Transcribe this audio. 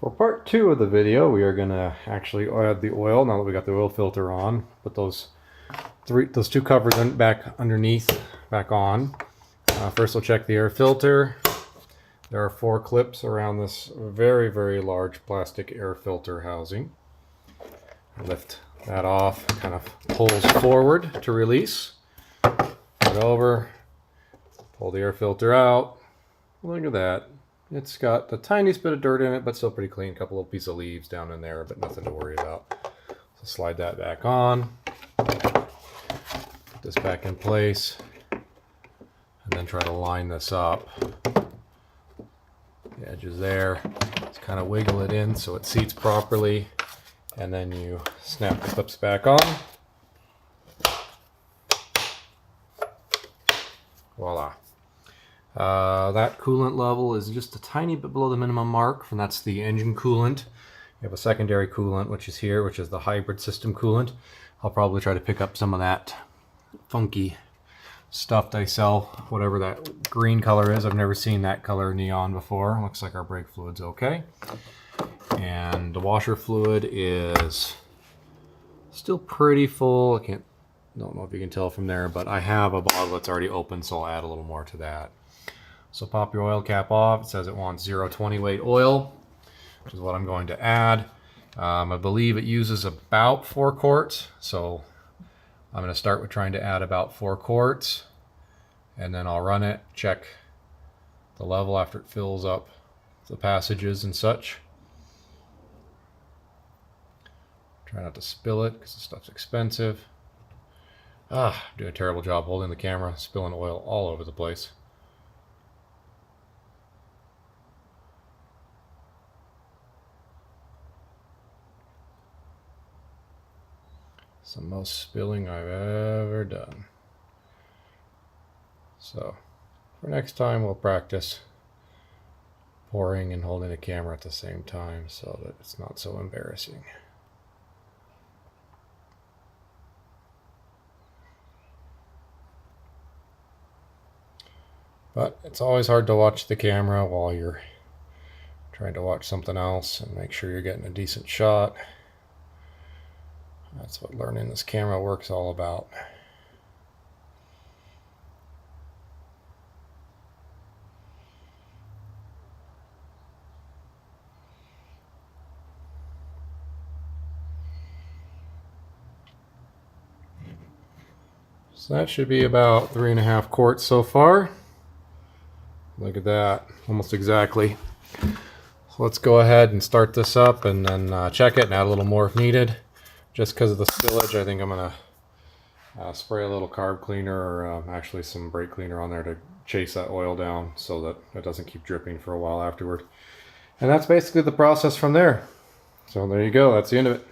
For part 2 of the video, we are going to actually add the oil. Now that we got the oil filter on, put those two covers back underneath, back on. First we'll check the air filter. There are 4 clips around this very, very large plastic air filter housing. Lift that off, kind of pulls forward to release. Put it over, pull the air filter out. Look at that. It's got the tiniest bit of dirt in it, but still pretty clean. A couple of pieces of leaves down in there, but nothing to worry about. So slide that back on. Put this back in place. And then try to line this up. The edge is there. Just kind of wiggle it in so it seats properly. And then you snap the clips back on. Voila. That coolant level is just a tiny bit below the minimum mark, and that's the engine coolant. You have a secondary coolant, which is here, which is the hybrid system coolant. I'll probably try to pick up some of that funky stuff they sell, whatever that green color is. I've never seen that color neon before. Looks like our brake fluid's okay. And the washer fluid is still pretty full. Don't know if you can tell from there, but I have a bottle that's already open, so I'll add a little more to that. So pop your oil cap off. It says it wants 0.20 weight oil, which is what I'm going to add. I believe it uses about 4 quarts, so I'm going to start with trying to add about 4 quarts, and then I'll run it, check the level after it fills up the passages and such. Try not to spill it because the stuff's expensive. I'm doing a terrible job holding the camera, spilling oil all over the place. It's the most spilling I've ever done. So, for next time we'll practice pouring and holding the camera at the same time so that it's not so embarrassing. But it's always hard to watch the camera while you're trying to watch something else and make sure you're getting a decent shot. That's what learning this camera work's all about. So that should be about 3.5 quarts so far. Look at that, almost exactly. So let's go ahead and start this up and then check it and add a little more if needed. Just because of the spillage, I think I'm going to spray a little carb cleaner or actually some brake cleaner on there to chase that oil down so that it doesn't keep dripping for a while afterward. And that's basically the process from there. So there you go, that's the end of it.